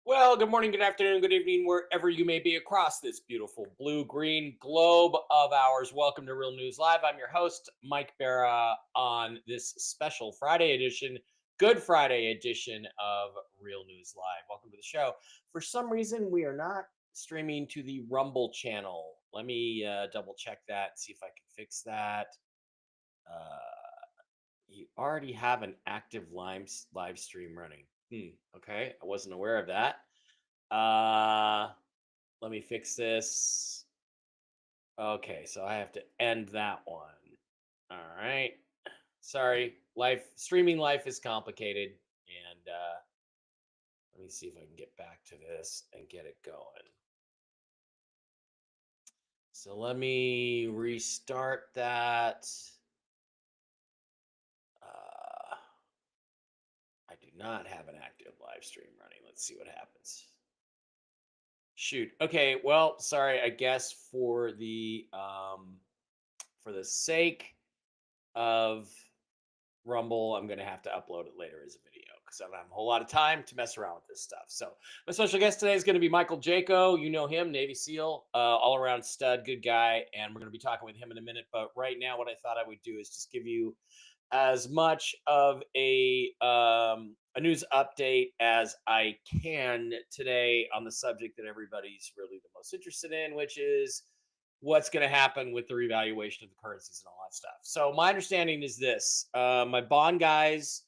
Well, good morning, good afternoon, good evening, wherever you may be across this beautiful blue-green globe of ours. Welcome to Real News Live. I'm your host, Mike Barra, on this special Friday edition, Good Friday edition of Real News Live. Welcome to the show. For some reason, we are not streaming to the Rumble channel. Let me double check that and see if I can fix that. You already have an active live stream running. Okay, I wasn't aware of that. Let me fix this. Okay, so I have to end that one. All right. Sorry, streaming life is complicated, and let me see if I can get back to this and get it going. So let me restart that. I do not have an active live stream running. Let's see what happens. Shoot. Okay. Well, sorry. I guess for the sake of Rumble, I'm going to have to upload it later as a video because I don't have a whole lot of time to mess around with this stuff. So my special guest today is going to be Michael Jaco. You know him, Navy SEAL, all around stud, good guy, and we're going to be talking with him in a minute. But right now, what I thought I would do is just give you as much of a news update as I can today on the subject that everybody's really the most interested in, which is what's going to happen with the revaluation of the currencies and all that stuff. So my understanding is this: my bond guys,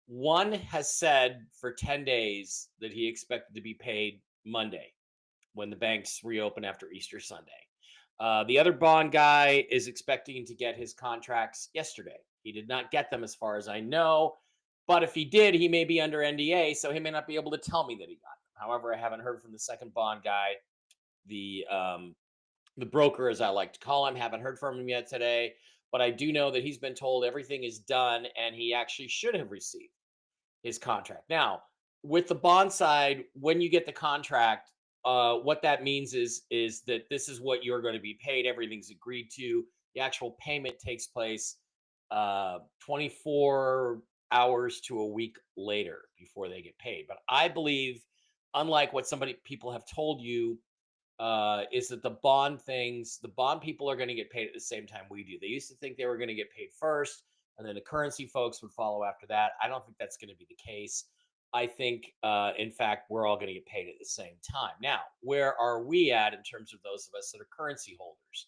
one has said for 10 days that he expected to be paid Monday when the banks reopen after Easter Sunday. The other bond guy is expecting to get his contracts yesterday. He did not get them as far as I know, but if he did, he may be under NDA, so he may not be able to tell me that he got them. However, I haven't heard from the second bond guy, the broker, as I like to call him. Haven't heard from him yet today, but I do know that he's been told everything is done and he actually should have received his contract. Now, with the bond side, when you get the contract, what that means is that this is what you're going to be paid. Everything's agreed to. The actual payment takes place 24 hours to a week later before they get paid. But I believe, unlike what people have told you, is that the bond people are going to get paid at the same time we do. They used to think they were going to get paid first, and then the currency folks would follow after that. I don't think that's going to be the case. I think, in fact, we're all going to get paid at the same time. Now, where are we at in terms of those of us that are currency holders?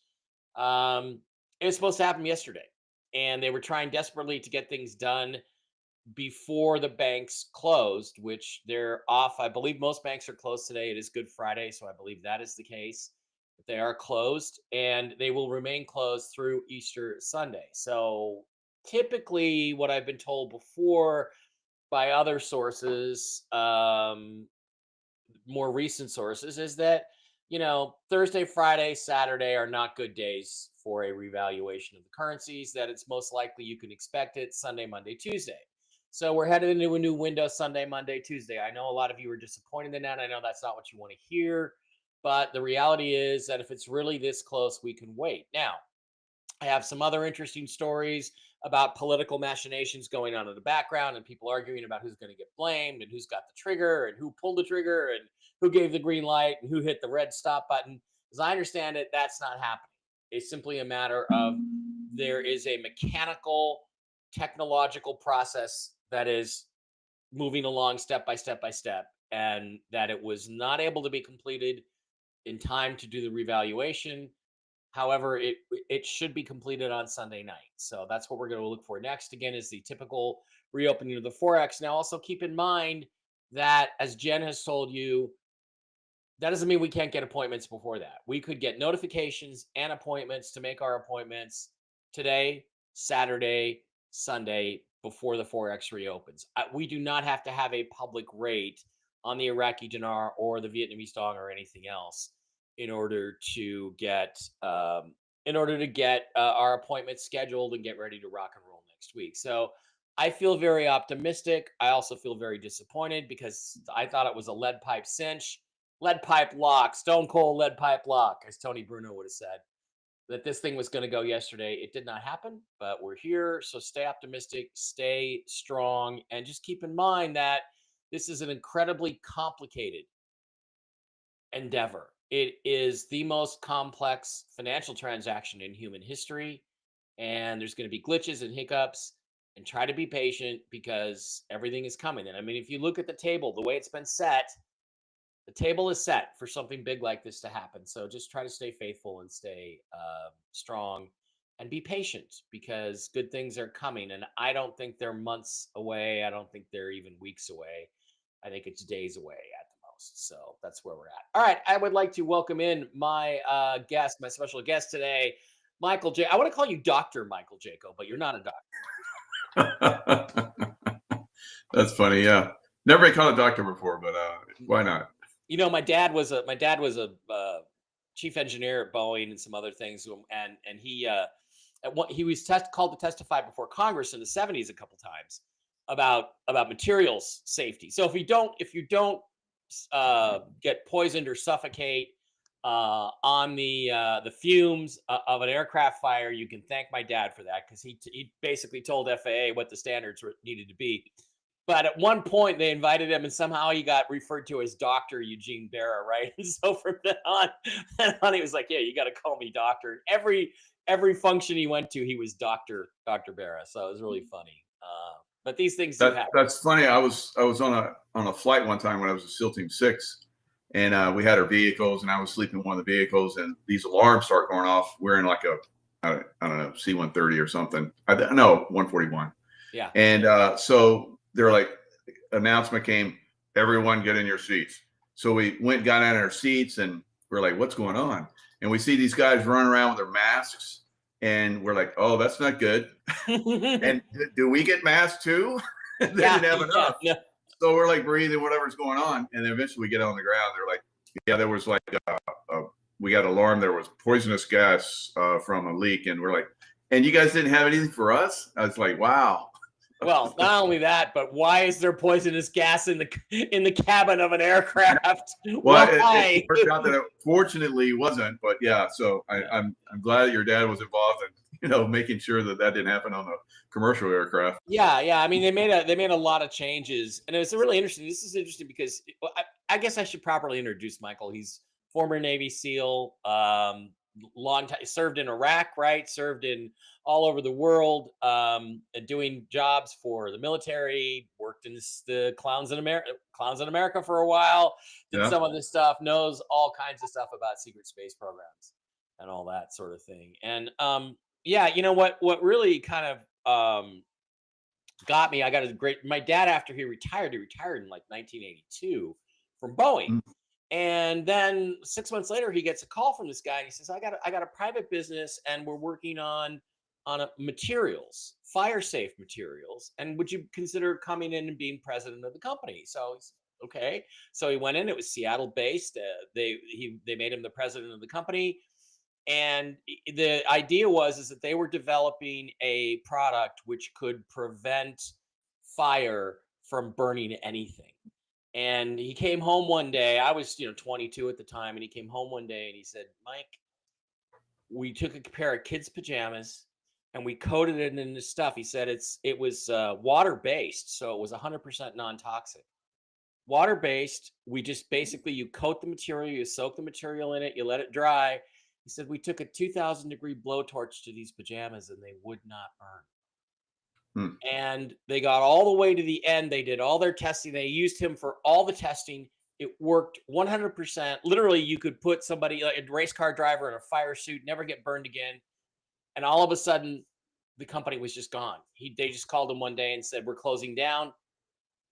It was supposed to happen yesterday, and they were trying desperately to get things done before the banks closed, which they're off. I believe most banks are closed today. It is Good Friday, so I believe that is the case. But they are closed, and they will remain closed through Easter Sunday. So typically, what I've been told before by other sources, more recent sources, is that Thursday, Friday, Saturday are not good days for a revaluation of the currencies, that it's most likely you can expect it Sunday, Monday, Tuesday. So we're headed into a new window Sunday, Monday, Tuesday. I know a lot of you are disappointed in that. I know that's not what you want to hear, but the reality is that if it's really this close, we can wait. Now, I have some other interesting stories about political machinations going on in the background and people arguing about who's going to get blamed and who's got the trigger and who pulled the trigger and who gave the green light and who hit the red stop button. As I understand it, that's not happening. It's simply a matter of there is a mechanical, technological process that is moving along step by step by step, and that it was not able to be completed in time to do the revaluation. However, it should be completed on Sunday night. So that's what we're going to look for next. Again, is the typical reopening of the Forex. Now, also keep in mind that, as Jen has told you, that doesn't mean we can't get appointments before that. We could get notifications and appointments to make our appointments today, Saturday, Sunday, before the Forex reopens. We do not have to have a public rate on the Iraqi dinar or the Vietnamese dong or anything else in order to get our appointment scheduled and get ready to rock and roll next week. So I feel very optimistic. I also feel very disappointed because I thought it was a lead pipe cinch, lead pipe lock, stone cold lead pipe lock, as Tony Bruno would have said, that this thing was going to go yesterday. It did not happen, but we're here. So stay optimistic, stay strong, and just keep in mind that this is an incredibly complicated endeavor. It is the most complex financial transaction in human history. And there's going to be glitches and hiccups, and try to be patient because everything is coming. And I mean, if you look at the table, the way it's been set, the table is set for something big like this to happen. So just try to stay faithful and stay strong and be patient because good things are coming. And I don't think they're months away. I don't think they're even weeks away. I think it's days away at the most. So that's where we're at. All right. I would like to welcome in my guest, my special guest today, Michael J. I want to call you Dr. Michael Jaco, but you're not a doctor. That's funny. Yeah. Never been called a doctor before, but why not? You know, my dad was a chief engineer at Boeing and some other things, and he was called to testify before Congress in the 70s a couple times about materials safety. So if you don't get poisoned or suffocate on the fumes of an aircraft fire, you can thank my dad for that, because he basically told FAA what the standards needed to be. But at one point they invited him, and somehow he got referred to as Dr. Eugene Barra, right? And so from then on, he was like, "Yeah, you got to call me doctor." Every function he went to, he was Dr. Barra. So it was really funny. But these things do happen. That's funny. I was on a flight one time when I was in SEAL Team 6, and we had our vehicles, and I was sleeping in one of the vehicles, and these alarms start going off. We're in like I don't know, C-130 or something. No, 141. Yeah. And so they're like, announcement came, everyone get in your seats. So we got in our seats, and we're like, what's going on? And we see these guys running around with their masks, and we're like, oh, that's not good. And do we get masks too? They didn't have enough. Yeah. So we're like breathing whatever's going on. And then eventually we get on the ground. They're like, yeah, there was like, we got alarmed. There was poisonous gas from a leak. And we're like, and you guys didn't have anything for us? I was like, wow. Well, not only that, but why is there poisonous gas in the cabin of an aircraft? Well, it worked out that it fortunately wasn't, but yeah. So I'm glad that your dad was involved in making sure that didn't happen on the commercial aircraft. Yeah. I mean, they made a lot of changes, and it was really interesting. This is interesting because I guess I should properly introduce Michael. He's former Navy SEAL, long time, served in Iraq, right? Served in all over the world, doing jobs for the military. Worked in the Clowns in America for a while. Did some of this stuff. Knows all kinds of stuff about secret space programs and all that sort of thing. And yeah, you know what really kind of got me. My dad, after he retired in like 1982 from Boeing. Mm-hmm. And then 6 months later, he gets a call from this guy, and he says, I got a private business, and we're working on materials, fire safe materials. And would you consider coming in and being president of the company? So he's okay. So he went in. It was Seattle based. They made him the president of the company. And the idea is that they were developing a product which could prevent fire from burning anything. And he came home one day. I was, 22 at the time, and he came home one day and he said, "Mike, we took a pair of kids' pajamas and we coated it in this stuff." He said it was water based, so it was 100% non-toxic. Water based. We just basically, you coat the material, you soak the material in it, you let it dry. He said we took a 2,000 degree blowtorch to these pajamas and they would not burn. And they got all the way to the end. They did all their testing. They used him for all the testing. It worked 100%. Literally, you could put somebody, like a race car driver, in a fire suit, never get burned again. And all of a sudden, the company was just gone. They just called him one day and said, "We're closing down."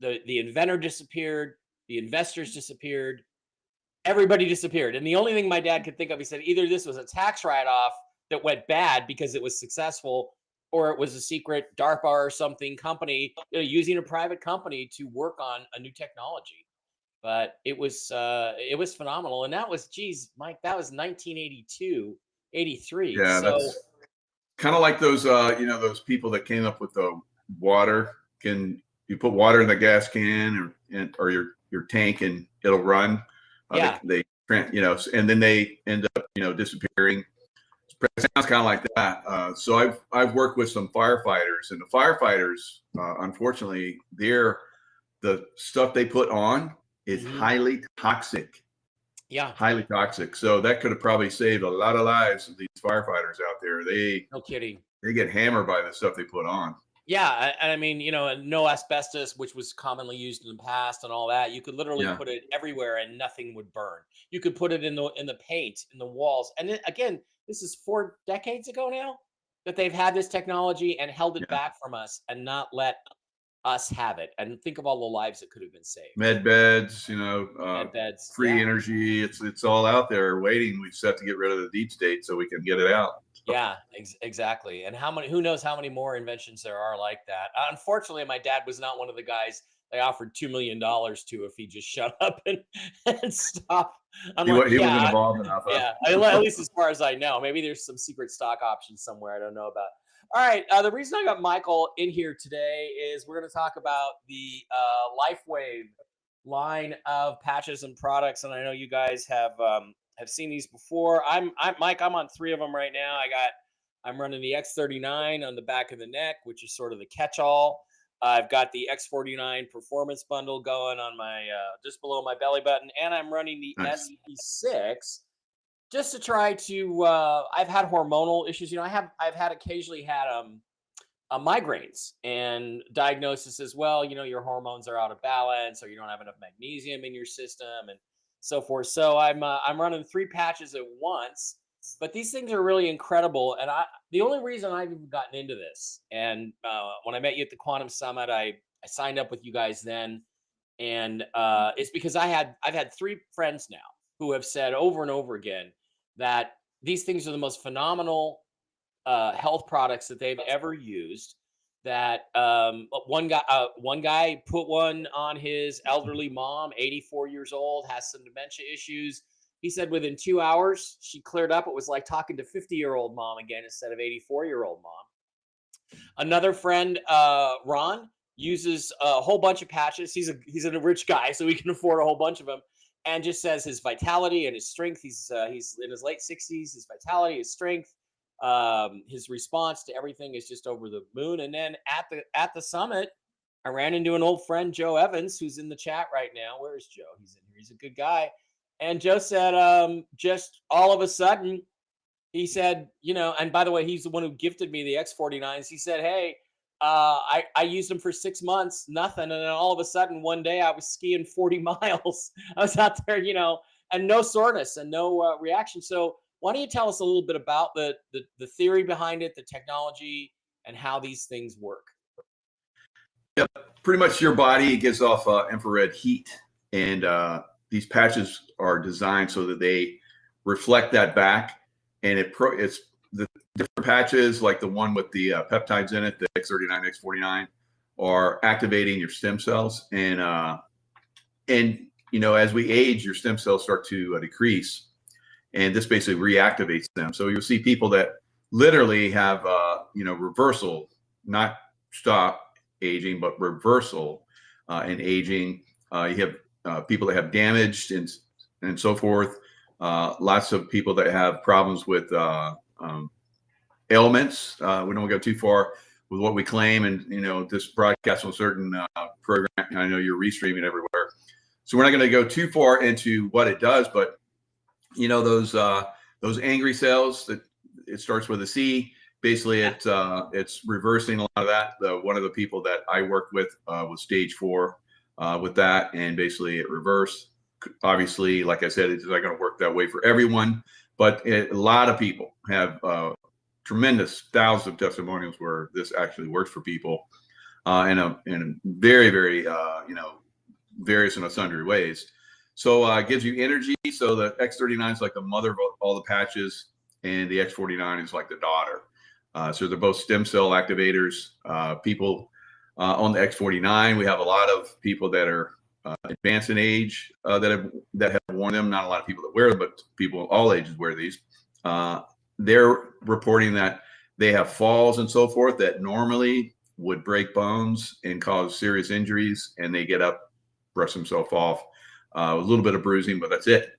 The inventor disappeared. The investors disappeared. Everybody disappeared. And the only thing my dad could think of, he said, either this was a tax write-off that went bad because it was successful, or it was a secret DARPA or something company, using a private company to work on a new technology. But it was phenomenal. And that was, geez, Mike, that was 1982, 83. Yeah, So that's kind of like those those people that came up with the water. Can you put water in the gas can or your tank and it'll run? yeah, And then they end up disappearing. It sounds kind of like that. So I've worked with some firefighters, and the firefighters, unfortunately, the stuff they put on is highly toxic. yeah, Highly toxic. So that could have probably saved a lot of lives of these firefighters out there. no kidding. They get hammered by the stuff they put on. Yeah, and I mean, no asbestos, which was commonly used in the past, and all that. You could literally Yeah. put it everywhere, and nothing would burn. You could put it in the paint, in the walls, and then, again, this is 4 decades ago now that they've had this technology and held it Yeah. back from us and not let us have it. And think of all the lives that could have been saved. Med beds, Med beds, free yeah. energy. It's all out there waiting. We just have to get rid of the deep state so we can get it out. Yeah, exactly. And who knows how many more inventions there are like that. Unfortunately, my dad was not one of the guys they offered $2 million to if he just shut up and stop. I'm like, He wasn't yeah, involved enough. yeah. At least as far as I know, maybe there's some secret stock options somewhere I don't know about. All right. The reason I got Michael in here today is we're going to talk about the Lifewave line of patches and products, and I know you guys have seen these before. I'm Mike. I'm on 3 of them right now. I'm running the X-39 on the back of the neck, which is sort of the catch-all. I've got the X-49 performance bundle going on my just below my belly button, and I'm running the Nice. SP6 just to try to. I've had hormonal issues. I've had occasionally had migraines and diagnosis as well. Your hormones are out of balance, or you don't have enough magnesium in your system, and so forth. So I'm running 3 patches at once, but these things are really incredible. And the only reason I've even gotten into this, and when I met you at the Quantum Summit, I signed up with you guys then, and it's because I've had 3 friends now who have said over and over again that these things are the most phenomenal health products that they've ever used. That one guy put one on his elderly mom, 84 years old, has some dementia issues. He said within 2 hours she cleared up. It was like talking to 50-year-old mom again instead of 84-year-old mom. Another friend, Ron, uses a whole bunch of patches. He's a rich guy, so he can afford a whole bunch of them, and just says his vitality and his strength. He's in his late 60s. His vitality, his strength, his response to everything is just over the moon. And then at the summit, I ran into an old friend, Joe Evans, who's in the chat right now. Where is Joe? He's in here. He's a good guy. And Joe said, just all of a sudden, he said, and by the way, he's the one who gifted me the X-49s. He said, hey, I used them for 6 months, nothing. And then all of a sudden, one day I was skiing 40 miles. I was out there, and no soreness and no reaction. So why don't you tell us a little bit about the theory behind it, the technology, and how these things work? Yeah, pretty much your body gives off infrared heat, and these patches are designed so that they reflect that back. And it's the different patches, like the one with the peptides in it, the X-39, X-49, are activating your stem cells. And as we age, your stem cells start to decrease. And this basically reactivates them. So you'll see people that literally have, reversal, not stop aging, but reversal in aging. You have people that have damaged and so forth. Lots of people that have problems with ailments. We don't want to go too far with what we claim. And, this broadcast on a certain program, I know you're restreaming everywhere. So we're not going to go too far into what it does, but those angry cells, that it starts with a C. Basically, it's reversing a lot of that. One of the people that I worked with was stage 4 with that, and basically it reversed. Obviously, like I said, it's not going to work that way for everyone, but a lot of people have tremendous thousands of testimonials where this actually works for people in a very, very various and sundry ways. So it gives you energy. So the X-39 is like the mother of all the patches, and the X-49 is like the daughter. So they're both stem cell activators. People on the X-39, we have a lot of people that are advanced in age that have worn them. Not a lot of people that wear them, but people of all ages wear these. They're reporting that they have falls and so forth that normally would break bones and cause serious injuries, and they get up, brush themselves off, a little bit of bruising, but that's it.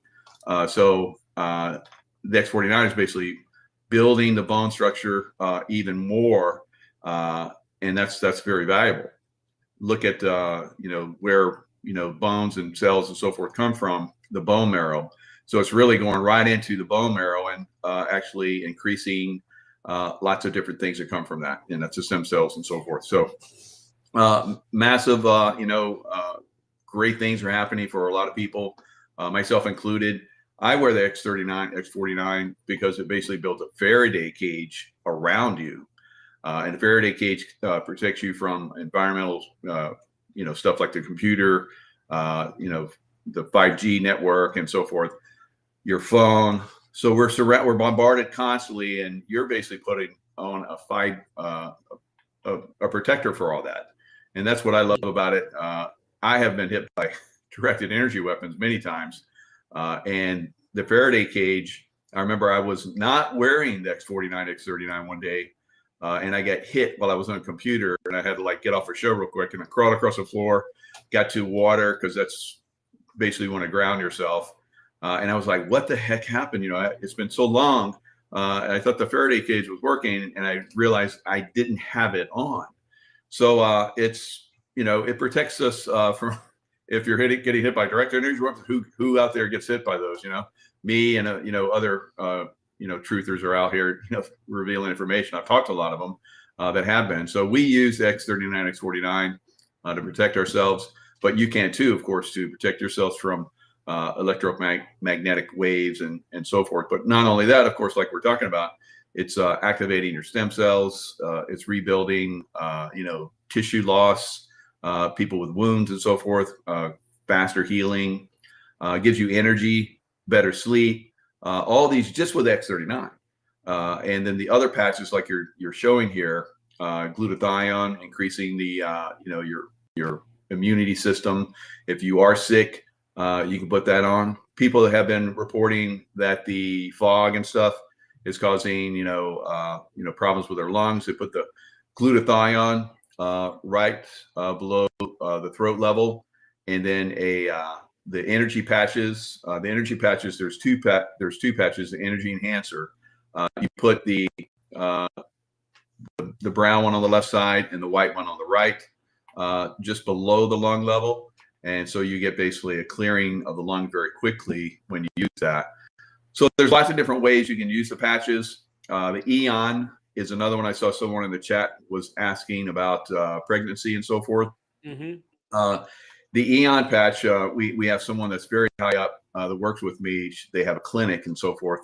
So the X-49 is basically building the bone structure even more, and that's very valuable. Look at where bones and cells and so forth come from, the bone marrow. So it's really going right into the bone marrow and actually increasing lots of different things that come from that, and that's the stem cells and so forth. So massive, great things are happening for a lot of people, myself included. I wear the X-39, X-49 because it basically builds a Faraday cage around you. And the Faraday cage protects you from environmental, stuff like the computer, the 5G network and so forth, your phone. So we're bombarded constantly, and you're basically putting on a protector for all that. And that's what I love about it. I have been hit by directed energy weapons many times. And the Faraday cage, I remember I was not wearing the X-49, X-39 one day, and I got hit while I was on a computer, and I had to get off a show real quick, and I crawled across the floor, got to water, because that's basically when to ground yourself. And I was like, what the heck happened? It's been so long. And I thought the Faraday cage was working, and I realized I didn't have it on. So it protects us from, if you're getting hit by direct energy weapons, who out there gets hit by those? Me and other truthers are out here revealing information. I've talked to a lot of them that have been. So we use X-39, X-49 to protect ourselves, but you can too, of course, to protect yourselves from electromagnetic waves and so forth. But not only that, of course, like we're talking about, it's activating your stem cells. It's rebuilding, tissue loss, people with wounds and so forth, faster healing, gives you energy, better sleep, all these just with X-39. And then the other patches, like you're showing here, glutathione, increasing the, your immunity system. If you are sick, you can put that on. People that have been reporting that the fog and stuff is causing, problems with their lungs. They put the glutathione right below the throat level, and then the energy patches. The energy patches. There's two patches. The energy enhancer. You put the brown one on the left side and the white one on the right, just below the lung level, and so you get basically a clearing of the lung very quickly when you use that. So there's lots of different ways you can use the patches. The Eon is another one. I saw someone in the chat was asking about pregnancy and so forth. Mm-hmm. The Eon patch, we have someone that's very high up that works with me. They have a clinic and so forth,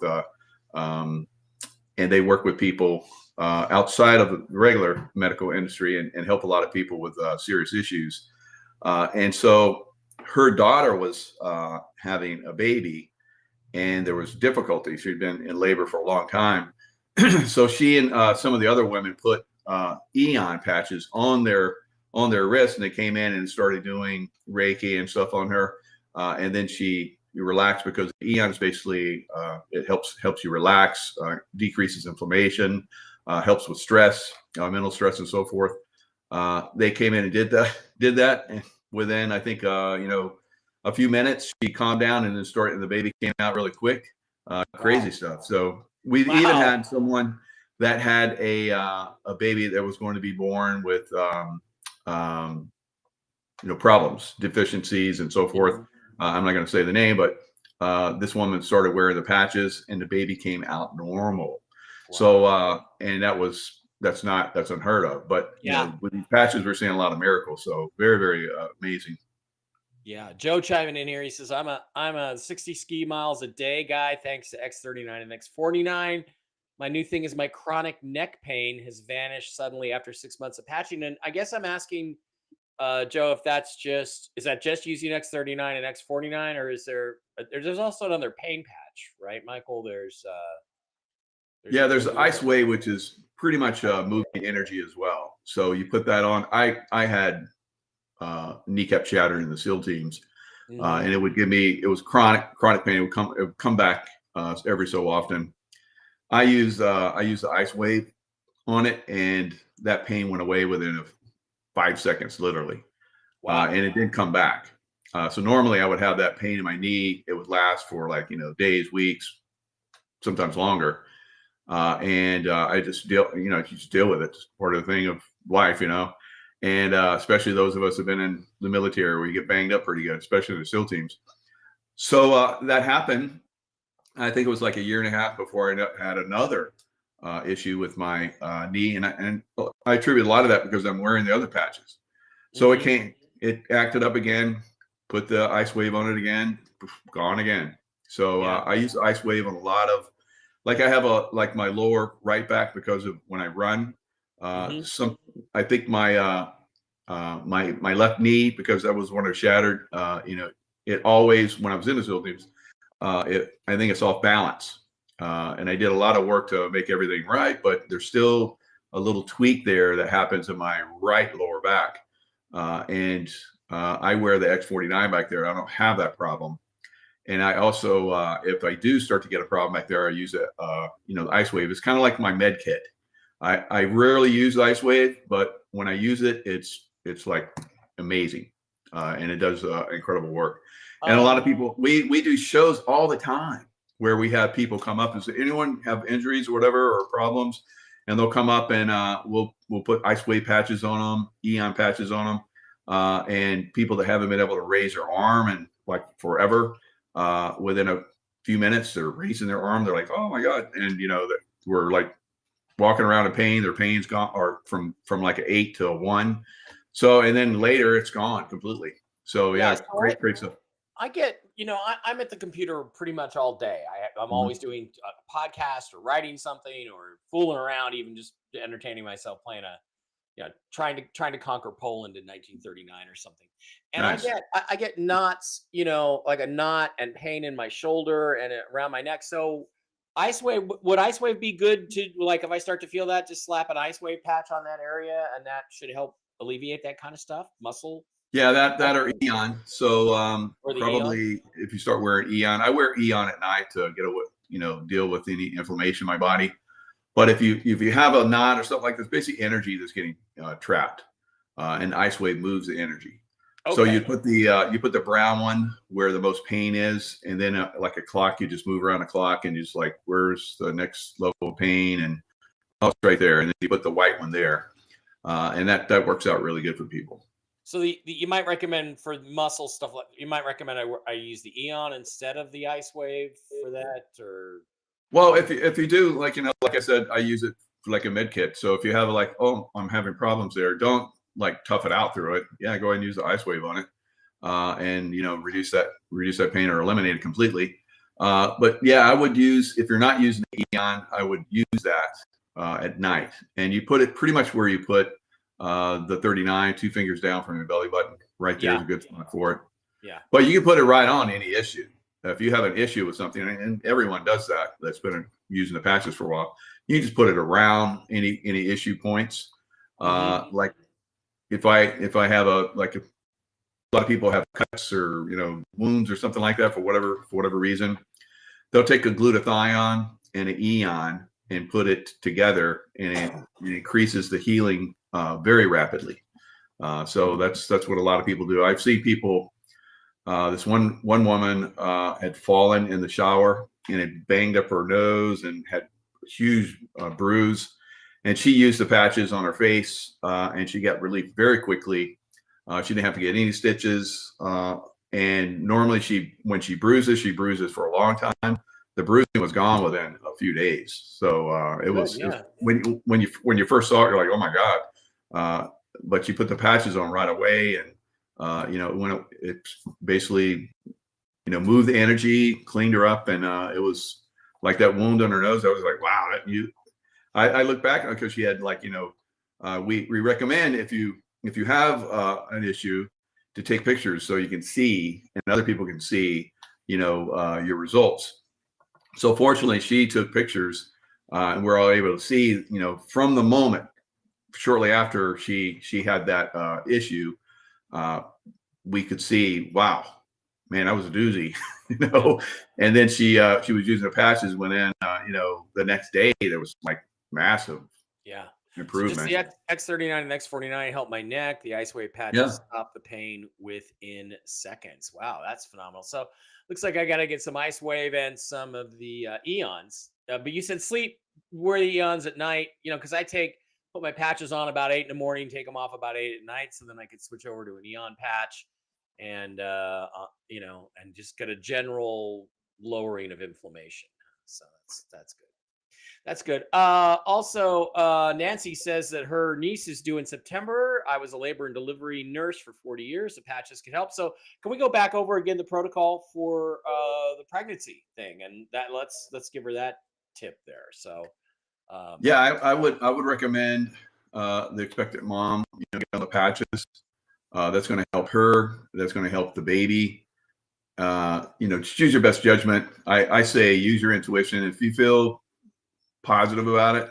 and they work with people outside of the regular medical industry and help a lot of people with serious issues. And so her daughter was having a baby, and there was difficulty. She'd been in labor for a long time. So she and some of the other women put Eon patches on their wrists, and they came in and started doing Reiki and stuff on her. And then she relaxed, because Eon is basically it helps you relax, decreases inflammation, helps with stress, mental stress, and so forth. They came in and did that, and within, I think, a few minutes, she calmed down, and then the baby came out really quick. Crazy stuff. So we've even had someone that had a baby that was going to be born with problems, deficiencies, and so forth. I'm not going to say the name, but this woman started wearing the patches, and the baby came out normal. Wow. So and that's unheard of. But with these patches, we're seeing a lot of miracles. So very, very amazing. Yeah, Joe chiming in here. He says, I'm a 60 ski miles a day guy, thanks to X-39 and X-49. My new thing is my chronic neck pain has vanished suddenly after 6 months of patching. And I guess I'm asking Joe, if is that just using X-39 and X-49, or is there's also another pain patch, right, Michael? There's Ice Wave, which is pretty much moving energy as well. So you put that on. I had kneecap shatter in the SEAL teams, and it would give me, it was chronic pain. It would come back every so often. I use the ice wave on it, and that pain went away within 5 seconds, literally. Wow. And it didn't come back. So normally I would have that pain in my knee. It would last for like, days, weeks, sometimes longer. And I just deal with it. It's part of the thing of life, and especially those of us who've been in the military where you get banged up pretty good, especially the SEAL teams. So that happened. I think it was like a year and a half before I had another issue with my knee. And I attribute a lot of that because I'm wearing the other patches. So it acted up again, put the ice wave on it again, gone again. So I use ice wave on a lot of, like I have my lower right back because of when I run. I think my my left knee, because that was one that shattered. It always, when I was in the SEAL teams, I think it's off balance. And I did a lot of work to make everything right, but there's still a little tweak there that happens in my right lower back. And I wear the X-39 back there. I don't have that problem. And I also, if I do start to get a problem back there, I use the ice wave. It's kind of like my med kit. I rarely use the ice wave, but when I use it, it's like amazing. And it does incredible work. And a lot of people, we do shows all the time where we have people come up and say, anyone have injuries or whatever, or problems? And they'll come up and we'll put ice wave patches on them, Eon patches on them. And people that haven't been able to raise their arm and like forever, within a few minutes, they're raising their arm. They're like, oh my God. And that we're like walking around in pain. Their pain's gone, or from like an 8 to a 1. So, and then later it's gone completely. So yeah, so great stuff. I get, I'm at the computer pretty much all day. I'm always doing a podcast or writing something or fooling around, even just entertaining myself, playing trying to conquer Poland in 1939 or something. And nice. I get knots, like a knot and pain in my shoulder and around my neck. So would ice wave be good to, like, if I start to feel that, just slap an ice wave patch on that area, and that should help alleviate that kind of stuff, muscle? Yeah, that or Eon. So probably Eon? If you start wearing Eon, I wear Eon at night to get deal with any inflammation in my body. But if you have a knot or something like this, basically energy that's getting trapped, and ice wave moves the energy. Okay. So you put the brown one where the most pain is, and then like a clock, you just move around the clock and just like, where's the next level of pain, and it's right there. And then you put the white one there, and that works out really good for people. So you might recommend for muscle stuff, like you might recommend I use the Eon instead of the ice wave for that, or? Well, if you do, like I said, I use it for like a med kit. So if you have like, oh, I'm having problems there, don't like tough it out through it. Yeah, go ahead and use the ice wave on it, and reduce that pain or eliminate it completely. But yeah, I would use, if you're not using the Eon, I would use that at night, and you put it pretty much where you put the 39, 2 fingers down from your belly button. Right there is a good spot for it. Yeah. But you can put it right on any issue. If you have an issue with something, and everyone does that's been using the patches for a while, you can just put it around any issue points. Like if I have a lot of people have cuts or wounds or something like that for whatever reason, they'll take a glutathione and an Eon and put it together, and it increases the healing very rapidly. So that's what a lot of people do. I've seen people. This one woman had fallen in the shower and it banged up her nose and had a huge bruise, and she used the patches on her face, and she got relief very quickly. She didn't have to get any stitches. And normally when she bruises for a long time. The bruising was gone within a few days. So it was when you first saw it, you're like, oh my God. But you put the patches on right away, and when it basically, moved the energy, cleaned her up, and it was like that wound on her nose. I was like, wow, I look back because she had we recommend if you have an issue to take pictures so you can see and other people can see, your results. So fortunately, she took pictures And we're all able to see, from the moment shortly after she had that issue, we could see, wow, man, that was a doozy, And then she was using the patches. Went in, the next day there was like massive improvement. So just the X-39 and X-49 helped my neck. The IceWave patches stopped the pain within seconds. Wow, that's phenomenal. So looks like I got to get some IceWave and some of the Eons. But you said sleep, wear the Eons at night, because I put my patches on about 8 in the morning, take them off about 8 at night, so then I could switch over to an Eon patch, and and just get a general lowering of inflammation. So that's good. That's good. Also, Nancy says that her niece is due in September. I was a labor and delivery nurse for 40 years. The patches could help. So can we go back over again the protocol for the pregnancy thing? And that let's give her that tip there. So I would recommend the expectant mom, get on the patches. That's going to help her. That's going to help the baby. Just use your best judgment. I say use your intuition. If you feel positive about it,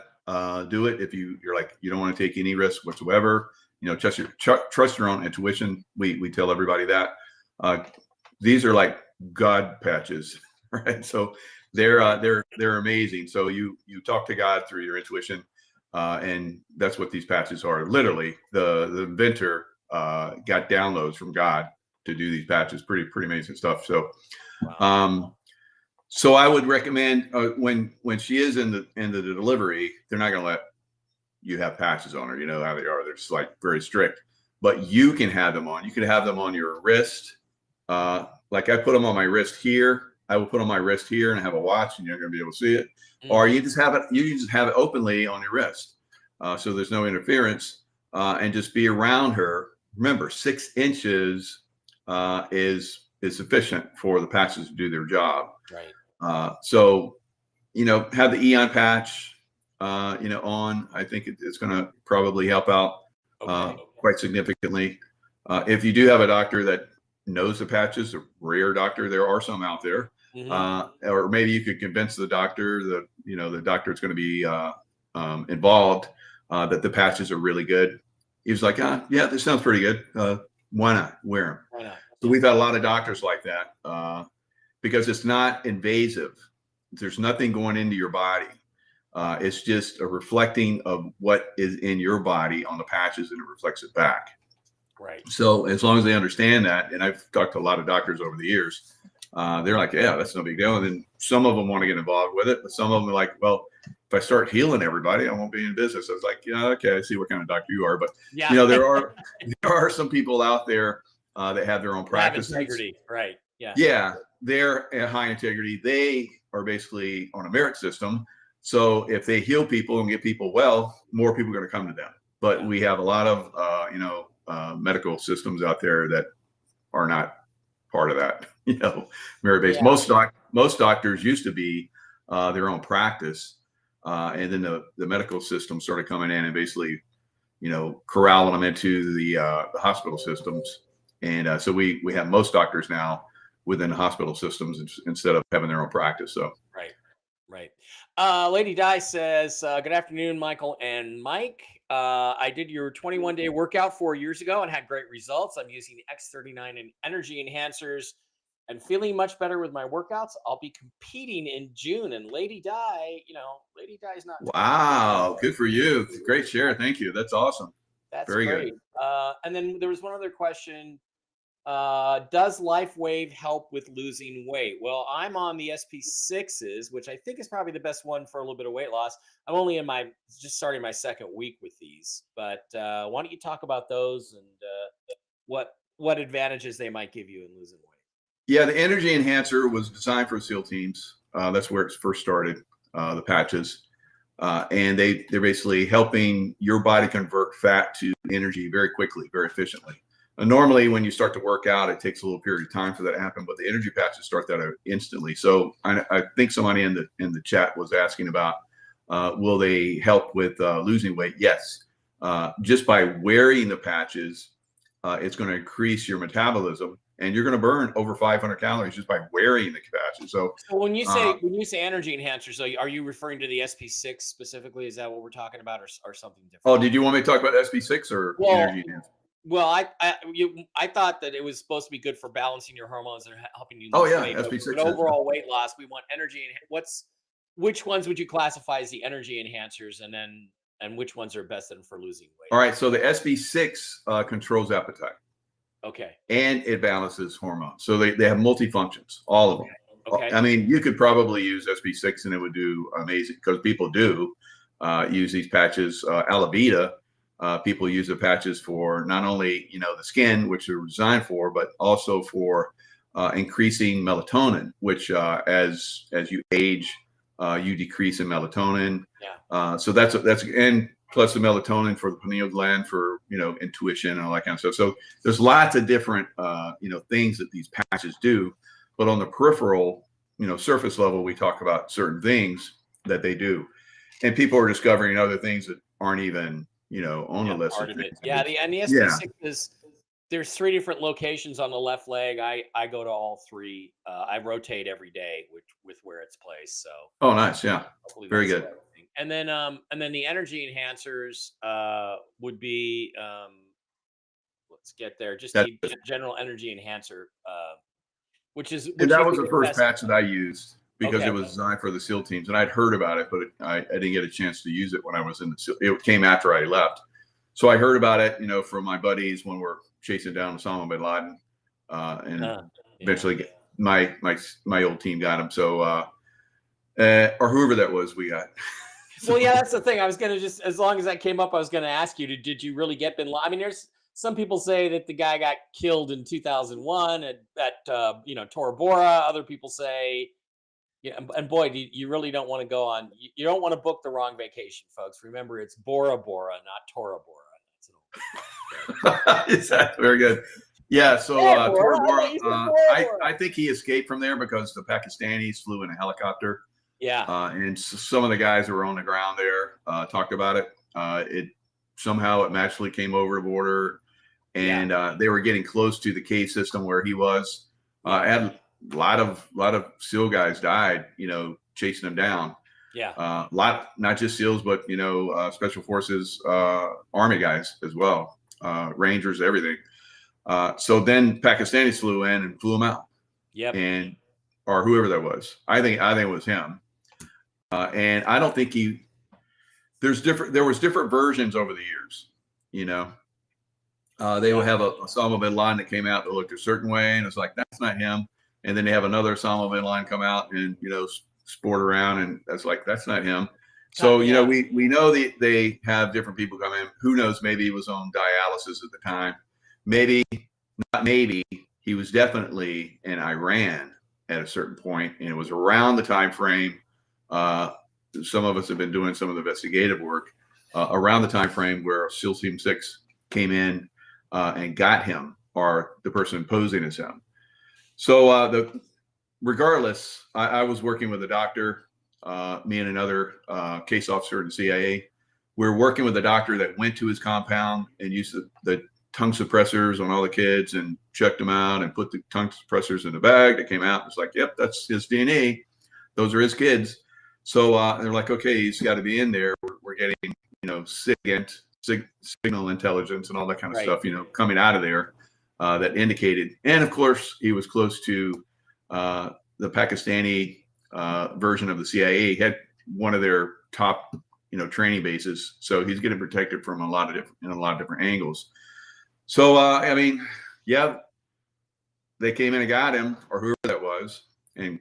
do it. If you're like, you don't want to take any risk whatsoever, trust your own intuition. We tell everybody that. These are like God patches, right? So they're amazing. So you talk to God through your intuition, and that's what these patches are. Literally, the inventor got downloads from God to do these patches. Pretty amazing stuff. So wow. So I would recommend when she is in the delivery, they're not going to let you have patches on her. You know how they are. They're just like very strict. But you can have them on. You can have them on your wrist. Like I put them on my wrist here. I will put on my wrist here and have a watch, and you're going to be able to see it. Or you just have it. You just have it openly on your wrist, so there's no interference, and just be around her. Remember, 6 inches is sufficient for the patches to do their job. Right. So, have the Eon patch, on. I think it's going to probably help out quite significantly. If you do have a doctor that knows the patches, a rare doctor, there are some out there, or maybe you could convince the doctor that the doctor is going to be involved, that the patches are really good. He was like, yeah, this sounds pretty good. Why not wear them? Why not? So we've had a lot of doctors like that. Because it's not invasive. There's nothing going into your body. It's just a reflecting of what is in your body on the patches, and it reflects it back. Right. So as long as they understand that, and I've talked to a lot of doctors over the years, they're like, yeah, that's no big deal. And then some of them want to get involved with it, but some of them are like, well, if I start healing everybody, I won't be in business. I was like, okay, I see what kind of doctor you are. But there are some people out there that have their own practices. Integrity. Right. Yeah. Yeah. They're at high integrity. They are basically on a merit system. So if they heal people and get people well, more people are going to come to them. But we have a lot of, medical systems out there that are not part of that, merit-based. Yeah. Most doctors used to be their own practice. And then the medical system started coming in and basically, corralling them into the hospital systems. And so we have most doctors now within the hospital systems instead of having their own practice. So right. Lady Di says, good afternoon, Michael and Mike. I did your 21-day workout 4 years ago and had great results. I'm using X-39 and energy enhancers and feeling much better with my workouts. I'll be competing in June. And Lady Di, Lady Di's not. Wow, good for you. Great share. Thank you. That's awesome. That's very great. Good. And then there was one other question. Does Lifewave help with losing weight? Well, I'm on the SP6s, which I think is probably the best one for a little bit of weight loss. I'm only just starting my second week with these, but why don't you talk about those and what advantages they might give you in losing weight? Yeah, the energy enhancer was designed for SEAL teams. That's where it first started, the patches. And they're basically helping your body convert fat to energy very quickly, very efficiently. Normally, when you start to work out, it takes a little period of time for that to happen, but the energy patches start that out instantly. So I think somebody in the chat was asking about, will they help with losing weight? Yes. Just by wearing the patches, it's going to increase your metabolism. and you're going to burn over 500 calories just by wearing the patches. So when you say energy enhancers, so are you referring to the SP6 specifically? Is that what we're talking about, or something different? Oh, did you want me to talk about SP6 or energy enhancers? Well, I thought that it was supposed to be good for balancing your hormones and helping you lose weight. SP6 but overall weight loss, we want energy. Which ones would you classify as the energy enhancers, and which ones are best for losing weight? All right, so the SP6 controls appetite. Okay. And it balances hormones. So they have multifunctions, all of them. Okay. I mean, you could probably use SP6 and it would do amazing, because people do use these patches. Alavita, people use the patches for not only, the skin, which they're designed for, but also for increasing melatonin, which as you age, you decrease in melatonin. Yeah. So that's and plus the melatonin for the pineal gland for, intuition and all that kind of stuff. So there's lots of different, things that these patches do. But on the peripheral, surface level, we talk about certain things that they do. And people are discovering other things that aren't even, on the list. Part of it. Yeah. The SP6 is, there's 3 different locations on the left leg. I go to all 3. I rotate every day with where it's placed. So. Oh, nice. Yeah. Very good. And then the energy enhancers would be let's get there. Just the general energy enhancer, which that was the first patch that I used, because it was designed for the SEAL teams, and I'd heard about it, but I didn't get a chance to use it when I was in the SEAL. It came after I left, so I heard about it, from my buddies when we're chasing down Osama bin Laden, and eventually my old team got him. So or whoever that was, we got. Well, yeah, that's the thing. I was going to just, as long as that came up, I was going to ask you, did you really get bin Laden? I mean, there's some people say that the guy got killed in 2001 at Tora Bora. Other people say, and boy, you really don't want to go on. You don't want to book the wrong vacation, folks. Remember, it's Bora Bora, not Tora Bora. Is that very good? Yeah. So Tora Bora, I think he escaped from there because the Pakistanis flew in a helicopter. Yeah. And some of the guys who were on the ground there talked about it. It magically came over the border, and they were getting close to the cave system where he was. And a lot of SEAL guys died, chasing him down. Yeah. Not just SEALs, but Special Forces, Army guys as well, Rangers, everything. So then Pakistanis flew in and flew him out. Yep. Or whoever that was. I think it was him. And I don't think there was different versions over the years, they would have a Osama bin Laden that came out that looked a certain way, and it's like, that's not him. And then they have another Osama bin Laden come out and, sport around, and that's like, that's not him. So, we know they have different people come in. Who knows? Maybe he was on dialysis at the time. He was definitely in Iran at a certain point, and it was around the time frame. Some of us have been doing some of the investigative work around the time frame where SEAL Team 6 came in and got him, or the person posing as him. So regardless, I was working with a doctor, me and another case officer in the CIA. We were working with a doctor that went to his compound and used the tongue suppressors on all the kids and checked them out and put the tongue suppressors in the bag that came out. It's like, yep, that's his DNA. Those are his kids. So they're like, okay, he's got to be in there. We're getting, signal intelligence and all that kind of stuff, coming out of there that indicated. And of course, he was close to the Pakistani version of the CIA. He had one of their top, training bases. So he's getting protected from a lot of different angles. So, they came in and got him, or whoever that was. And,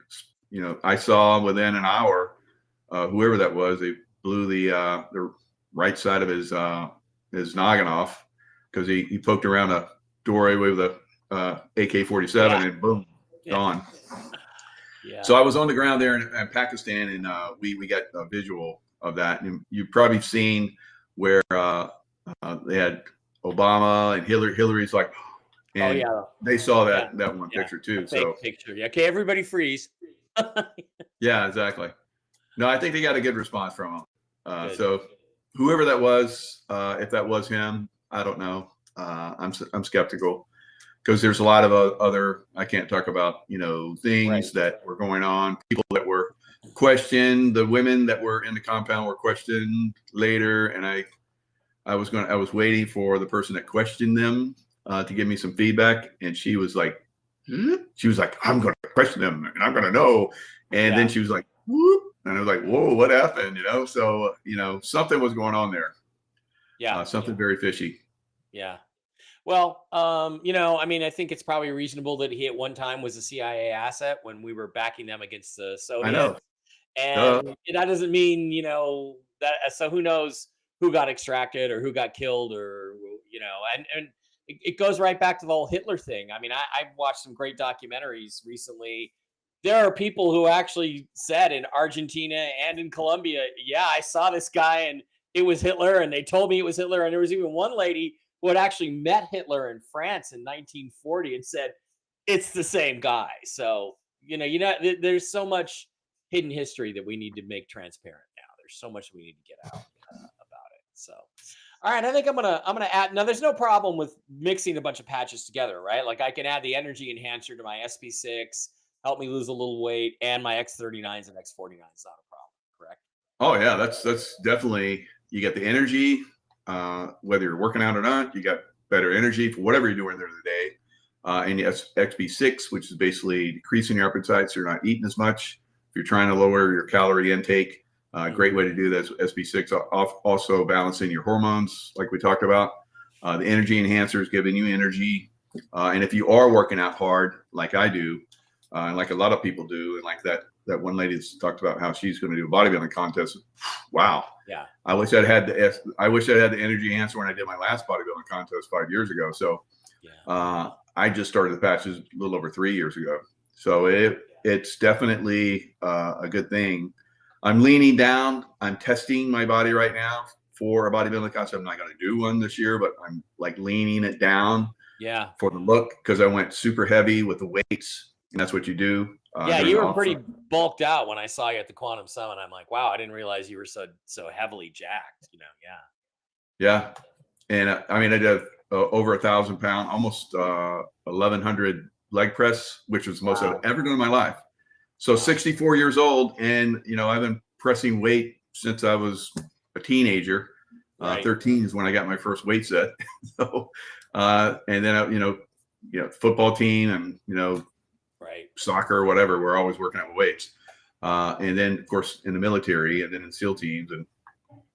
I saw within an hour, whoever that was, they blew the right side of his noggin off, because he poked around a doorway with a AK-47 and boom, gone. Yeah. So I was on the ground there in Pakistan, and we got a visual of that. And you've probably seen where they had Obama and Hillary's like, and they saw that one picture too. So picture. Yeah. Okay, everybody freeze. Yeah, exactly. No, I think they got a good response from him. So whoever that was, if that was him, I don't know. I'm skeptical. because there's a lot of other, I can't talk about, things Right. that were going on, people that were questioned, the women that were in the compound were questioned later. And I was waiting for the person that questioned them to give me some feedback. And she was like, I'm going to question them and I'm going to know. And then she was like, whoop. And I was like, whoa, what happened? So, something was going on there. Yeah. Something very fishy. Yeah. Well, I mean, I think it's probably reasonable that he at one time was a CIA asset when we were backing them against the I know. Soviets. And that doesn't mean, that, so who knows who got extracted or who got killed or, and it goes right back to the whole Hitler thing. I mean, I've watched some great documentaries recently. There are people who actually said in Argentina and in Colombia, yeah, I saw this guy and it was Hitler and they told me it was Hitler. And there was even one lady who had actually met Hitler in France in 1940 and said, it's the same guy. So, there's so much hidden history that we need to make transparent now. There's so much we need to get out about it. So, all right, I think I'm gonna add. Now, there's no problem with mixing a bunch of patches together, right? Like I can add the energy enhancer to my SP6, help me lose a little weight, and my X-39s and X-49s. Not a problem, correct? Oh yeah, that's definitely, you get the energy, whether you're working out or not, you got better energy for whatever you're doing there today. And yes, XB6, which is basically decreasing your appetite, so you're not eating as much. If you're trying to lower your calorie intake, great way to do that is SB6. Also balancing your hormones, like we talked about. The energy enhancer is giving you energy. And if you are working out hard, like I do, and like a lot of people do, and like that one lady that's talked about how she's going to do a bodybuilding contest. Wow. Yeah. I wish I'd had the energy enhancer when I did my last bodybuilding contest 5 years ago. So I just started the patches a little over 3 years ago. So it's definitely a good thing. I'm leaning down. I'm testing my body right now for a bodybuilding contest. I'm not going to do one this year, but I'm like leaning it down for the look, because I went super heavy with the weights, and that's what you do. You were pretty bulked out when I saw you at the Quantum Summit. I'm like, wow, I didn't realize you were so heavily jacked. Yeah, and I mean, I did over 1,000 pound, almost 1,100 leg press, which was the most I've ever done in my life. So 64 years old, and I've been pressing weight since I was a teenager. 13 is when I got my first weight set. So, and then football team and soccer or whatever, we're always working out with weights. And then of course in the military, and then in SEAL teams, and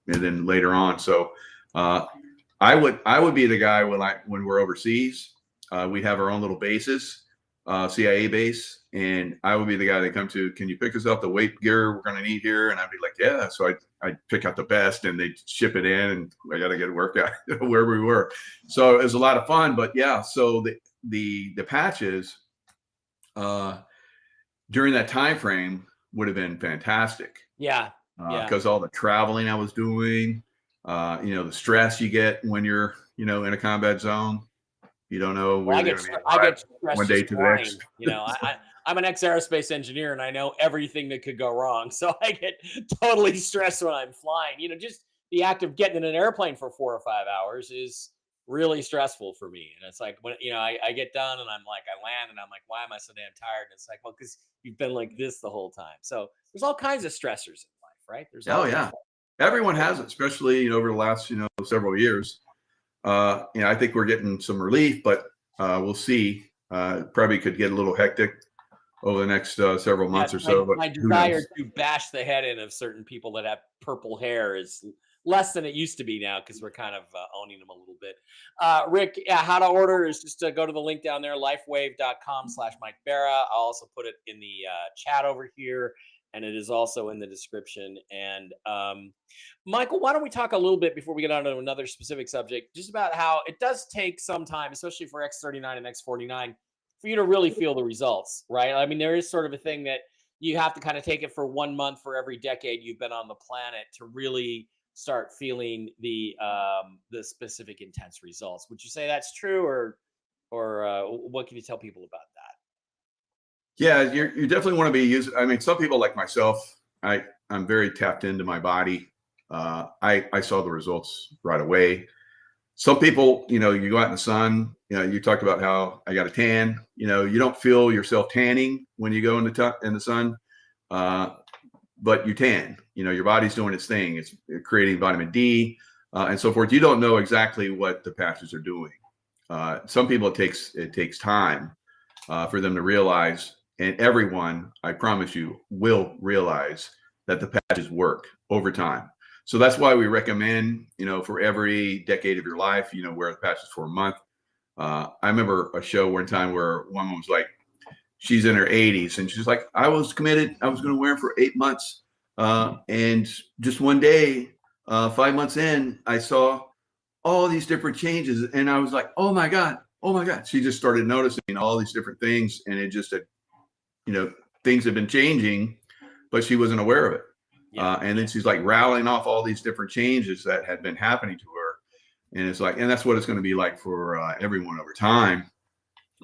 then later on. So I would be the guy when we're overseas. We have our own little bases, CIA base, and I would be the guy that come to, can you pick us up the weight gear we're going to need here? And I'd be like, yeah. So I'd pick out the best, and they'd ship it in, and I got to get a workout wherever we were. So it was a lot of fun. But yeah, so the patches during that time frame would have been fantastic. Because all the traveling I was doing, the stress you get when you're in a combat zone. You don't know where you're going to be one day to the next. I'm an ex-aerospace engineer, and I know everything that could go wrong. So I get totally stressed when I'm flying. Just the act of getting in an airplane for 4 or 5 hours is really stressful for me. And it's like, when I get done and I'm like, I land and I'm like, why am I so damn tired? And it's like, well, because you've been like this the whole time. So there's all kinds of stressors in life, right? Everyone has it, especially over the last several years. I think we're getting some relief, but we'll see. Probably could get a little hectic over the next several months or so. But my desire to bash the head in of certain people that have purple hair is less than it used to be now, because we're kind of owning them a little bit. Rick, how to order is just to go to the link down there, lifewave.com/Mike Barra. I'll also put it in the chat over here, and it is also in the description. And Michael, why don't we talk a little bit before we get on to another specific subject, just about how it does take some time, especially for X-39 and X-49, for you to really feel the results, right? I mean, there is sort of a thing that you have to kind of take it for 1 month for every decade you've been on the planet to really start feeling the specific intense results. Would you say that's true, or what can you tell people about that? Yeah, you definitely want to be using. I mean, some people like myself, I'm very tapped into my body. I saw the results right away. some people, you go out in the sun, you talked about how I got a tan, you don't feel yourself tanning when you go in the sun, but you tan, your body's doing its thing. It's creating vitamin D, and so forth. You don't know exactly what the patches are doing. Some people, it takes time for them to realize, and everyone, I promise you, will realize that the patches work over time. So that's why we recommend, for every decade of your life, wear the patches for a month. I remember a show one time where one woman was like, she's in her 80s, and she's like, I was committed. I was going to wear them for 8 months. And just one day, 5 months in, I saw all these different changes. And I was like, oh my God. She just started noticing all these different things. And it just, things have been changing, but she wasn't aware of it. And then she's like rattling off all these different changes that had been happening to her. And it's like, and that's what it's going to be like for everyone over time,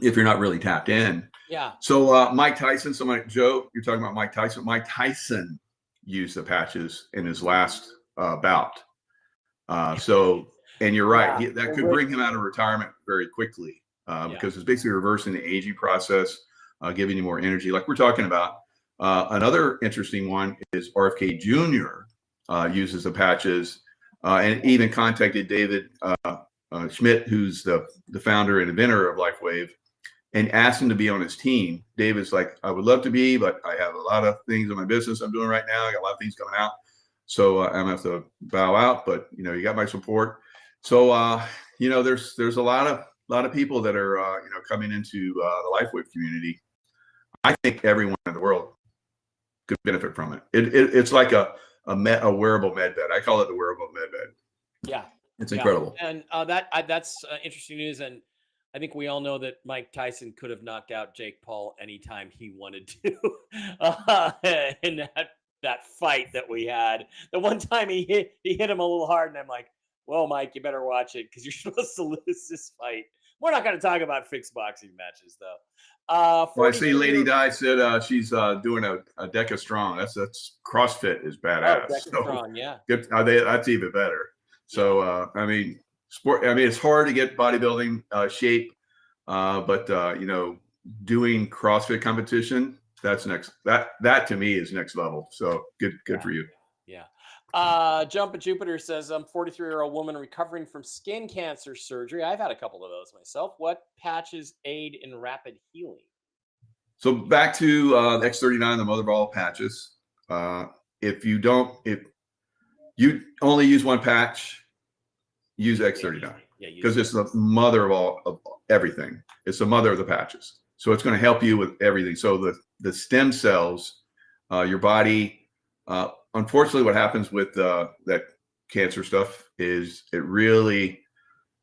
if you're not really tapped in. Yeah. So Mike Tyson, Joe, you're talking about Mike Tyson. Mike Tyson used the patches in his last bout. And you're right, that could bring him out of retirement very quickly because it's basically reversing the aging process, giving you more energy, like we're talking about. Another interesting one is RFK Jr. Uses the patches and even contacted David Schmidt, who's the founder and inventor of Lifewave, and asked him to be on his team. David's like, I would love to be, but I have a lot of things in my business I'm doing right now. I got a lot of things coming out. So I'm gonna have to bow out, but you got my support. So there's a lot of people that are coming into the Lifewave community. I think everyone in the world could benefit from it. It's like a wearable med bed. I call it the wearable med bed. Yeah, it's incredible. And that's interesting news. And I think we all know that Mike Tyson could have knocked out Jake Paul anytime he wanted to. In that fight that we had, the one time he hit him a little hard, and I'm like, well, Mike, you better watch it because you're supposed to lose this fight. We're not going to talk about fixed boxing matches, though. Well, I see Lady Di said she's doing a Deca Strong. That's CrossFit is badass. Oh, Deca Strong, yeah. Good. That's even better. So I mean, it's hard to get bodybuilding shape, but doing CrossFit competition, that's next. That to me is next level. So good for you. Yeah. Jump at Jupiter says, I'm 43-year-old woman recovering from skin cancer surgery. I've had a couple of those myself. What patches aid in rapid healing? So back to the X-39, the mother of all patches. If you only use one patch, use X-39 because it's the mother of everything. It's the mother of the patches. So it's going to help you with everything. So the stem cells, your body, unfortunately, what happens with that cancer stuff is it really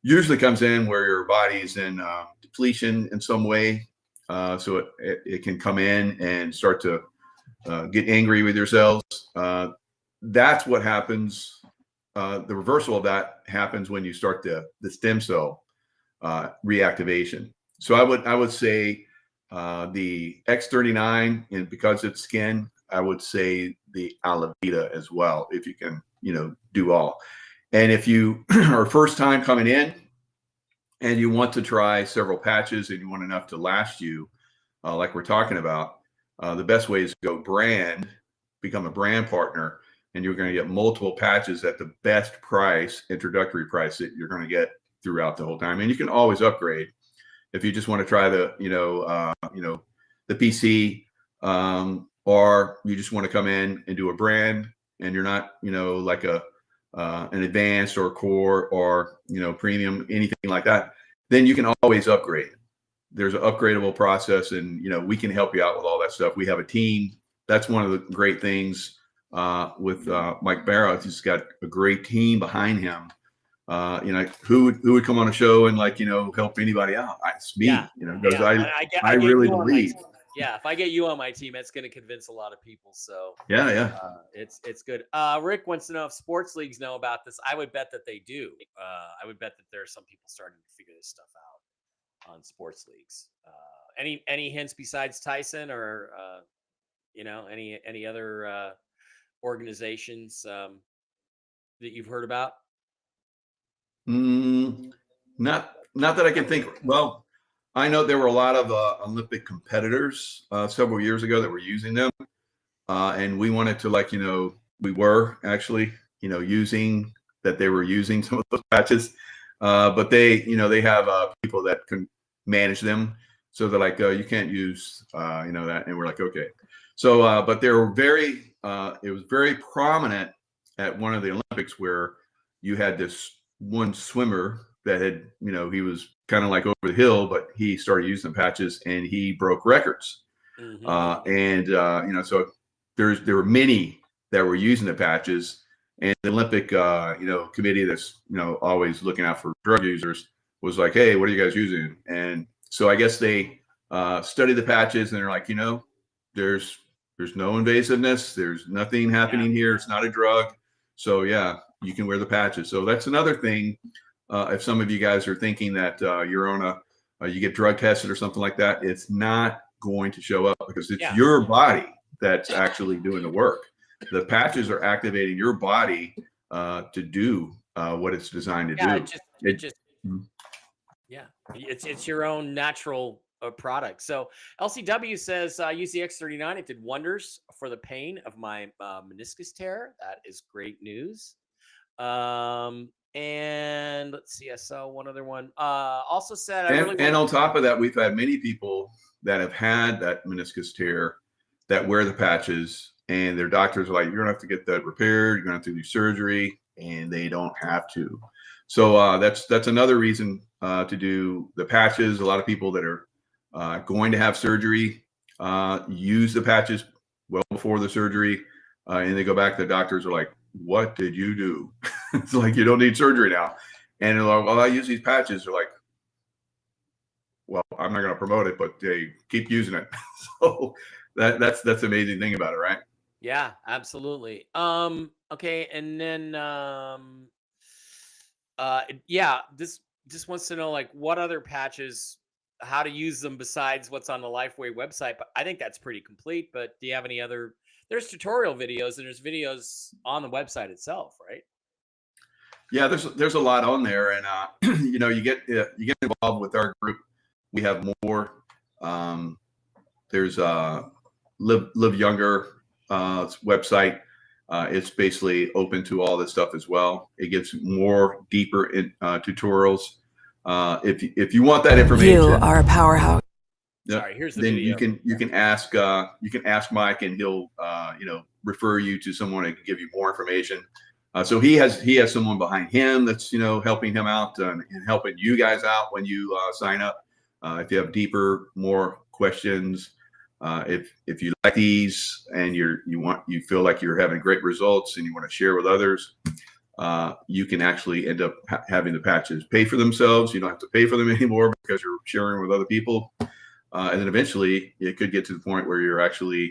usually comes in where your body's in depletion in some way. So it can come in and start to get angry with your cells. That's what happens. The reversal of that happens when you start the stem cell reactivation. So I would say the X-39, and because it's skin, I would say the Alavita as well, if you can, do all. And if you are first time coming in and you want to try several patches and you want enough to last you, like we're talking about, the best way is to go become a brand partner, and you're going to get multiple patches at the best price, introductory price that you're going to get throughout the whole time. And you can always upgrade if you just want to try the PC, or you just want to come in and do a brand, and you're not, like an advanced or core or, premium, anything like that, then you can always upgrade. There's an upgradable process, and, we can help you out with all that stuff. We have a team. That's one of the great things with Mike Barrow. He's got a great team behind him. Who would come on a show and help anybody out? It's me, because I really believe. Yeah, if I get you on my team, it's going to convince a lot of people. So yeah, it's good. Rick wants to know if sports leagues know about this. I would bet that they do. I would bet that there are some people starting to figure this stuff out on sports leagues. Any hints besides Tyson, or any other organizations that you've heard about? Not that I can think. Well, I know there were a lot of Olympic competitors several years ago that were using them, and we wanted to, like, we were actually, using that. They were using some of those patches, but they have people that can manage them. So they're like, you can't use, that, and we're like, okay. So, but they were it was very prominent at one of the Olympics where you had this one swimmer that had, he was kind of like over the hill, but he started using the patches and he broke records. So there were many that were using the patches, and the Olympic, committee that's, always looking out for drug users was like, hey, what are you guys using? And so I guess they studied the patches and they're like, there's no invasiveness. There's nothing happening here. It's not a drug. So yeah, you can wear the patches. So that's another thing. If some of you guys are thinking that you're on you get drug tested or something like that, it's not going to show up because it's your body that's actually doing the work. The patches are activating your body to do what it's designed to do. It's your own natural product. So LCW says, use the X-39. It did wonders for the pain of my meniscus tear. That is great news. And let's see, I saw one other one. Also said, and on top of that, we've had many people that have had that meniscus tear that wear the patches, and their doctors are like, you're gonna have to get that repaired. You're gonna have to do surgery, and they don't have to. So that's another reason to do the patches. A lot of people that are going to have surgery use the patches well before the surgery, and they go back. The doctors are like, what did you do? It's like, you don't need surgery now. And they're like, well, I use these patches. They're like, well, I'm not going to promote it, but they keep using it. So that's the amazing thing about it, right? Yeah, absolutely. Okay, and then this just wants to know, like, what other patches, how to use them besides what's on the Lifewave website. But I think that's pretty complete. But do you have any other? There's tutorial videos and there's videos on the website itself, right? Yeah, there's a lot on there, and you get involved with our group. We have more. There's Live Younger website. It's basically open to all this stuff as well. It gives more deeper tutorials. If you want that information, you are a powerhouse. Sorry, here's the then video. you can ask Mike, and he'll refer you to someone that can give you more information. So he has someone behind him that's helping him out and helping you guys out when you sign up. If you have deeper, more questions, if you like these and you feel like you're having great results and you want to share with others, you can actually end up having the patches pay for themselves. You don't have to pay for them anymore because you're sharing with other people. And then eventually it could get to the point where you're actually,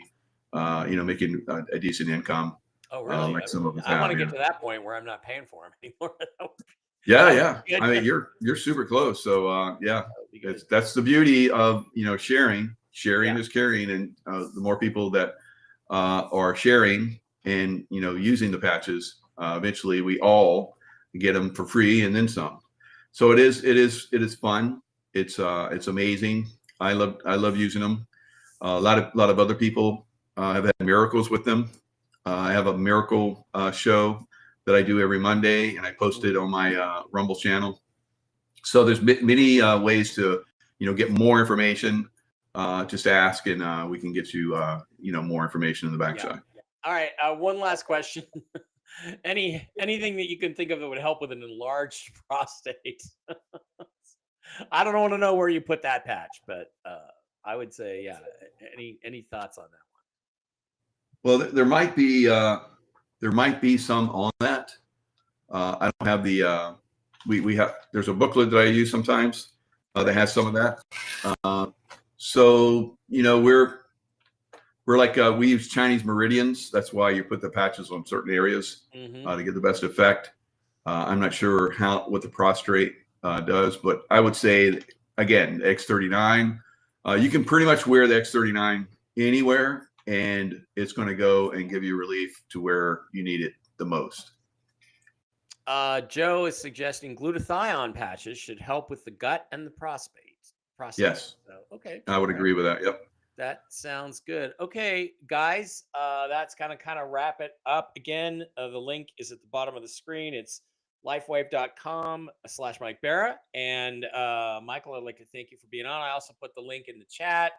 making a decent income. Oh, really? Like some of us I want to have, get to that point where I'm not paying for them anymore. Yeah. I mean, you're super close. So that's the beauty of sharing. Sharing is caring, and the more people that are sharing and using the patches, eventually we all get them for free and then some. So it is fun. It's amazing. I love using them. A lot of other people have had miracles with them. I have a miracle show that I do every Monday, and I post it on my Rumble channel. So there's many ways to get more information. Just ask, and we can get you more information in the backside. Yeah. All right, one last question. Anything that you can think of that would help with an enlarged prostate? I don't want to know where you put that patch, but I would say, any thoughts on that one? Well, there might be some on that. I don't have the we have. There's a booklet that I use sometimes that has some of that. So we're like we use Chinese meridians. That's why you put the patches on certain areas to get the best effect. I'm not sure what the prostate does, but I would say, again, X-39. You can pretty much wear the X-39 anywhere, and it's going to go and give you relief to where you need it the most. Joe is suggesting glutathione patches should help with the gut and the prostate. Yes, So, okay. I would agree with that. Yep. That sounds good. Okay, guys, that's kind of wrap it up. Again, the link is at the bottom of the screen. It's lifewave.com/Mike Barra. And Michael, I'd like to thank you for being on. I also put the link in the chat,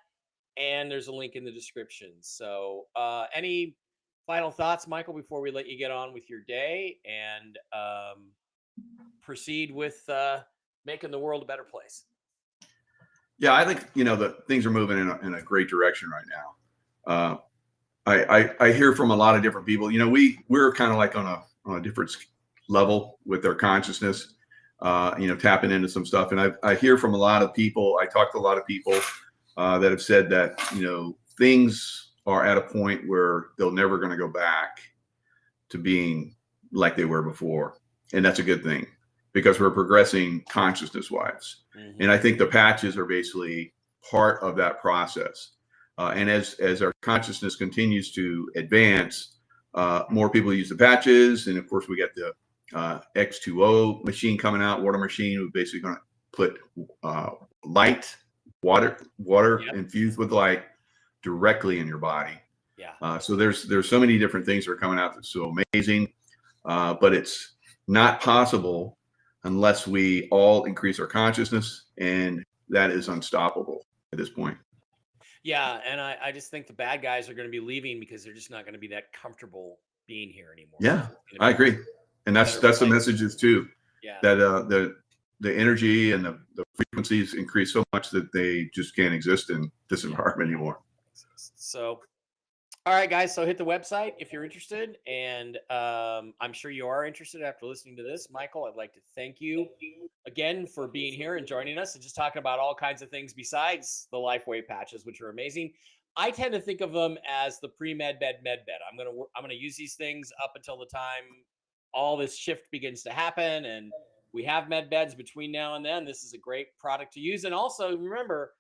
and there's a link in the description. So any final thoughts, Michael, before we let you get on with your day and proceed with making the world a better place? Yeah, I think that things are moving in a great direction right now. I hear from a lot of different people. We're kind of like on a different level with their consciousness. Tapping into some stuff, and I hear from a lot of people. I talk to a lot of people that have said that things are at a point where they're never going to go back to being like they were before, and that's a good thing because we're progressing consciousness-wise. And I think the patches are basically part of that process. And as our consciousness continues to advance, more people use the patches. And of course, we got the X2O machine coming out, water machine, who's basically going to put water Yep. infused with light directly in your body. Yeah. So there's so many different things that are coming out that's so amazing, but it's not possible unless we all increase our consciousness, and that is unstoppable at this point. Yeah, and I just think the bad guys are going to be leaving because they're just not going to be that comfortable being here anymore. Yeah, I agree, and that's the messages too. Yeah. That the energy and the frequencies increase so much that they just can't exist in this environment anymore. So, all right, guys. So hit the website if you're interested, and I'm sure you are interested after listening to this. Michael, I'd like to thank you again for being here and joining us and just talking about all kinds of things besides the Lifewave patches, which are amazing. I tend to think of them as the pre-med bed med bed. I'm gonna use these things up until the time all this shift begins to happen, and we have med beds between now and then. This is a great product to use, and also remember,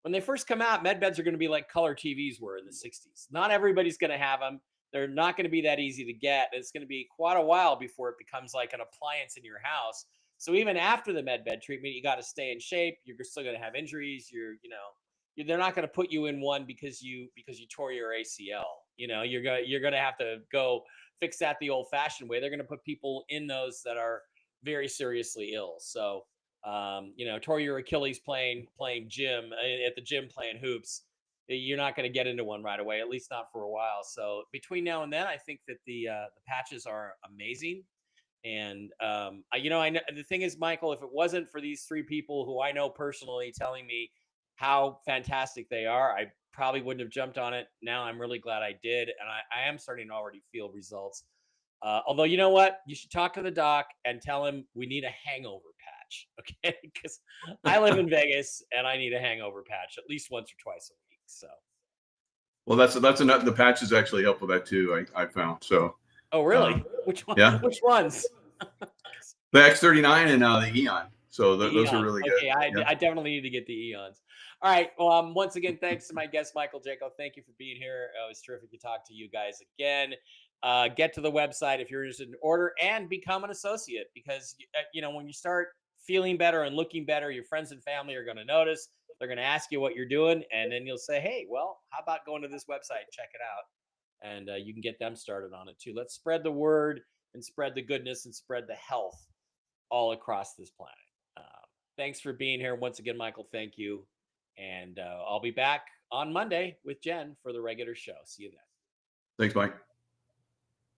when they first come out, med beds are going to be like color TVs were in the 60s. Not everybody's going to have them. They're not going to be that easy to get. It's going to be quite a while before it becomes like an appliance in your house. So even after the med bed treatment, you got to stay in shape. You're still going to have injuries. They're not going to put you in one because you tore your ACL. You're going to have to go fix that the old-fashioned way. They're going to put people in those that are very seriously ill. So tore your Achilles playing gym at the gym playing hoops. You're not going to get into one right away, at least not for a while. So between now and then, I think that the patches are amazing. And I know the thing is, Michael, if it wasn't for these three people who I know personally telling me how fantastic they are, I probably wouldn't have jumped on it. Now I'm really glad I did, and I am starting to already feel results. Although, you know what? You should talk to the doc and tell him we need a hangover patch, okay? Because I live in Vegas and I need a hangover patch at least once or twice a week. So, well, that's enough. The patches actually help with that too. I found so. Oh, really? Which one? Yeah. Which ones? The X-39 and the Eon. So those are really good. Okay, I definitely need to get the Eons. All right. Well, once again, thanks to my guest, Michael Jaco. Thank you for being here. It was terrific to talk to you guys again. Get to the website if you're interested in order and become an associate, because when you start feeling better and looking better, your friends and family are going to notice. They're going to ask you what you're doing, and then you'll say, hey, well, how about going to this website and check it out? And you can get them started on it too. Let's spread the word and spread the goodness and spread the health all across this planet. Thanks for being here once again, Michael. Thank you. And I'll be back on Monday with Jen for the regular show. See you then. Thanks, Mike.